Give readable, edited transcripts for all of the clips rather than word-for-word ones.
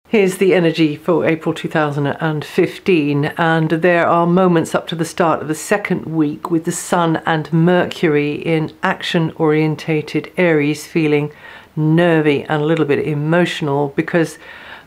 Here's the energy for April 2015, and there are moments up to the start of the second week with the Sun and Mercury in action-orientated Aries feeling nervy and a little bit emotional because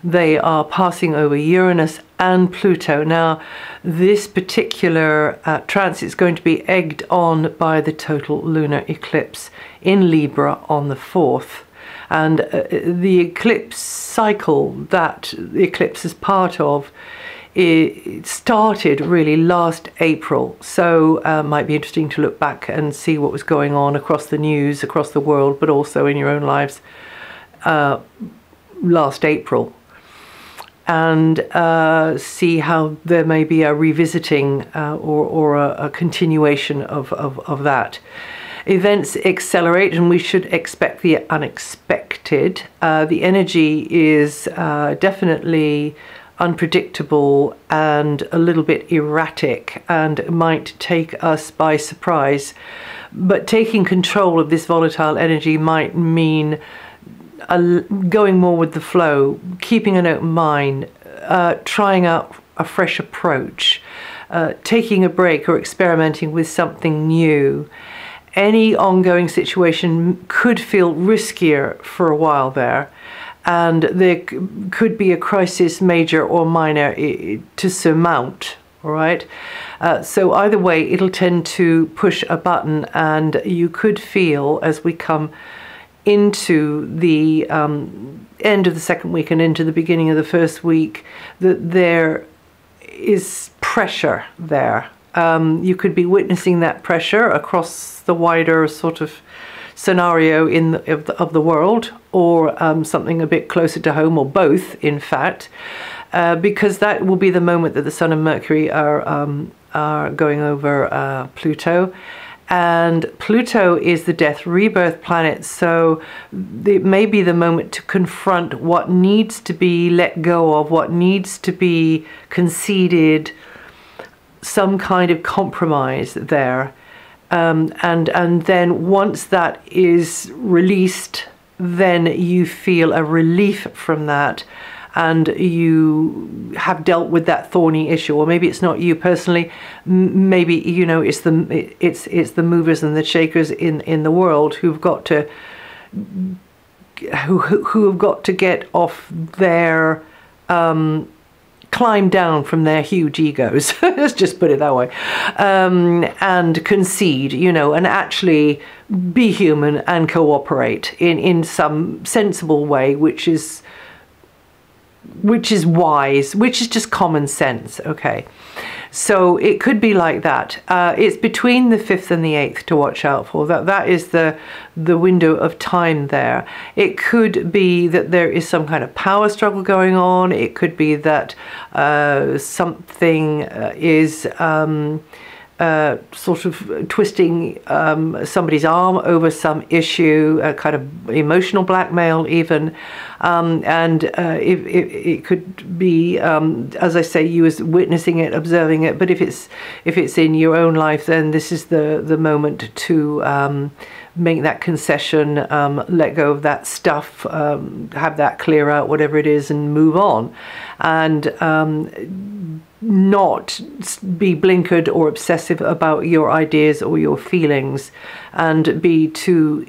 they are passing over Uranus and Pluto. Now, this particular transit is going to be egged on by the total lunar eclipse in Libra on the 4th. And the eclipse cycle that the eclipse is part of, it started really last April. So might be interesting to look back and see what was going on across the news, across the world, but also in your own lives last April. And see how there may be a revisiting or a continuation of that. Events accelerate and we should expect the unexpected. The energy is definitely unpredictable and a little bit erratic and might take us by surprise. But taking control of this volatile energy might mean going more with the flow, keeping an open mind, trying out a fresh approach, taking a break or experimenting with something new. Any ongoing situation could feel riskier for a while there, and there could be a crisis, major or minor, to surmount, all right? So either way, it'll tend to push a button, and you could feel, as we come into the end of the second week and into the beginning of the first week, that there is pressure there. You could be witnessing that pressure across the wider sort of scenario of the world, or something a bit closer to home, or both, in fact, because that will be the moment that the Sun and Mercury are going over Pluto. And Pluto is the death rebirth planet, so it may be the moment to confront what needs to be let go of, what needs to be conceded, some kind of compromise there. And then once that is released, then you feel a relief from that, and you have dealt with that thorny issue. Or maybe it's not you personally, maybe, you know, it's the movers and the shakers in the world who've got to who have got to get off their climb down from their huge egos, let's just put it that way, and concede, you know, and actually be human and cooperate in some sensible way, which is wise, which is just common sense, okay? So it could be like that. It's between the 5th and the 8th to watch out for. That is the window of time there. It could be that there is some kind of power struggle going on. It could be that something is sort of twisting somebody's arm over some issue, a kind of emotional blackmail even, and it could be, as I say, you as witnessing it, observing it. But if it's in your own life, then this is the moment to make that concession, let go of that stuff, have that clear out, whatever it is, and move on, and not be blinkered or obsessive about your ideas or your feelings, and be too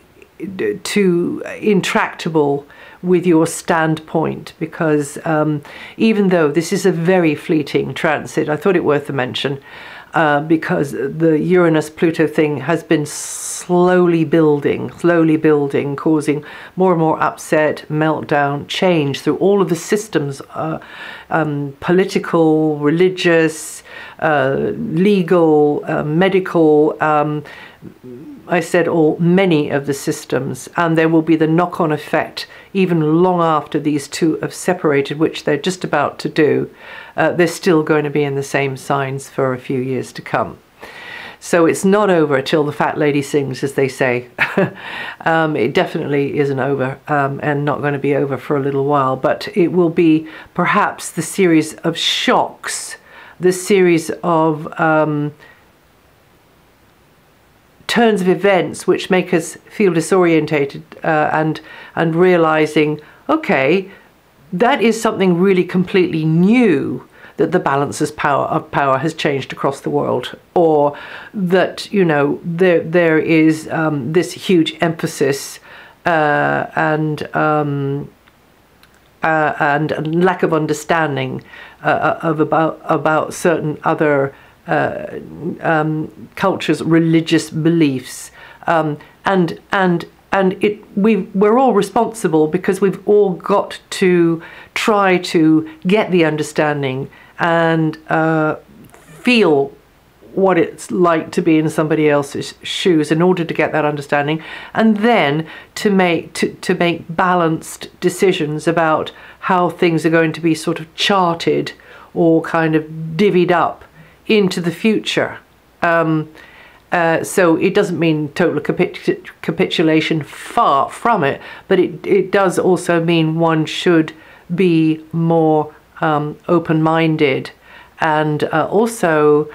intractable with your standpoint, because even though this is a very fleeting transit, I thought it worth a mention, because the Uranus-Pluto thing has been slowly building, causing more and more upset, meltdown, change through all of the systems, political, religious, legal, medical, I said many of the systems, and there will be the knock-on effect even long after these two have separated, which they're just about to do. They're still going to be in the same signs for a few years to come. So it's not over till the fat lady sings, as they say. It definitely isn't over, and not going to be over for a little while, but it will be perhaps the series of shocks, the series of turns of events which make us feel disorientated, and realizing, okay, that is something really completely new, that the balance of power has changed across the world, or that, you know, there is this huge emphasis and lack of understanding about certain other cultures' religious beliefs, and we're all responsible, because we've all got to try to get the understanding and feel what it's like to be in somebody else's shoes in order to get that understanding, and then to make balanced decisions about how things are going to be sort of charted or kind of divvied up into the future. So it doesn't mean total capitulation, far from it, but it does also mean one should be more open-minded, and also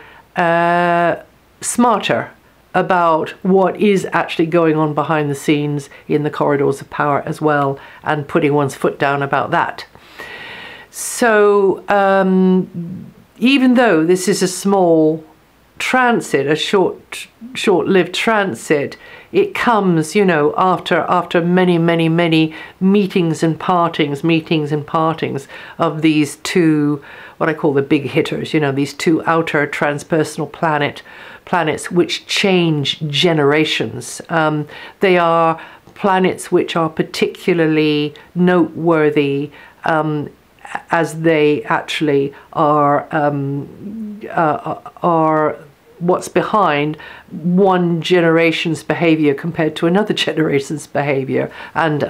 smarter about what is actually going on behind the scenes in the corridors of power as well, and putting one's foot down about that. So even though this is a small transit, a short-lived transit, it comes, you know, after many meetings and partings of these two, what I call the big hitters, you know, these two outer transpersonal planets which change generations. They are planets which are particularly noteworthy, as they actually are what's behind one generation's behavior compared to another generation's behavior, and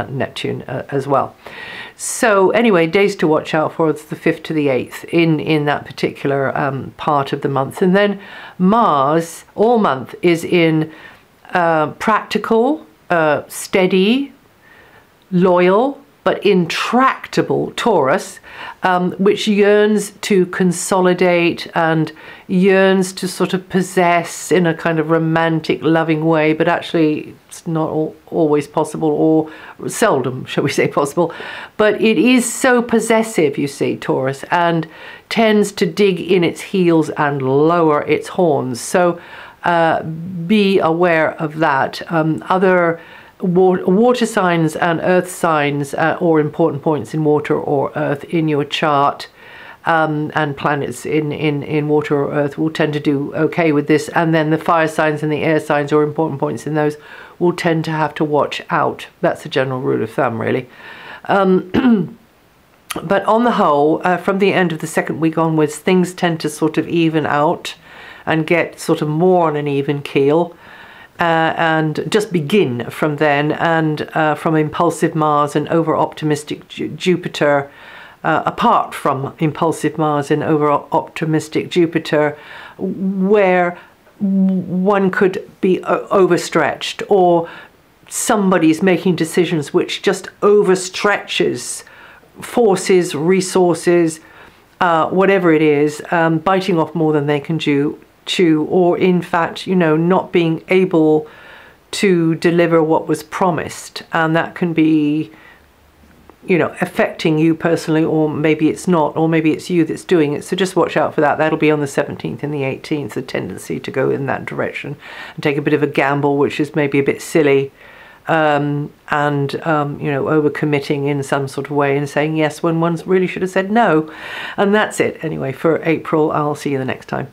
Neptune as well. So anyway, days to watch out for, it's the 5th to the 8th in that particular part of the month. And then Mars all month is in practical, steady, loyal, but intractable Taurus, which yearns to consolidate and yearns to sort of possess in a kind of romantic, loving way, but actually it's not always possible, or seldom, shall we say, possible. But it is so possessive, you see, Taurus, and tends to dig in its heels and lower its horns. So be aware of that. Other water signs and earth signs, or important points in water or earth in your chart, and planets in water or earth will tend to do okay with this, and then the fire signs and the air signs, or important points in those, will tend to have to watch out. That's a general rule of thumb, really. But on the whole, from the end of the second week onwards, things tend to sort of even out and get sort of more on an even keel. And just begin from then, and from impulsive Mars and over-optimistic Jupiter, apart from impulsive Mars and over-optimistic Jupiter, where one could be overstretched, or somebody's making decisions which just overstretches forces, resources, whatever it is, biting off more than they can chew, or in fact, you know, not being able to deliver what was promised, and that can be, you know, affecting you personally, or maybe it's not, or maybe it's you that's doing it. So just watch out for that. That'll be on the 17th and the 18th, the tendency to go in that direction and take a bit of a gamble, which is maybe a bit silly, and you know, overcommitting in some sort of way and saying yes when one really should have said no. And that's it anyway for April. I'll see you the next time.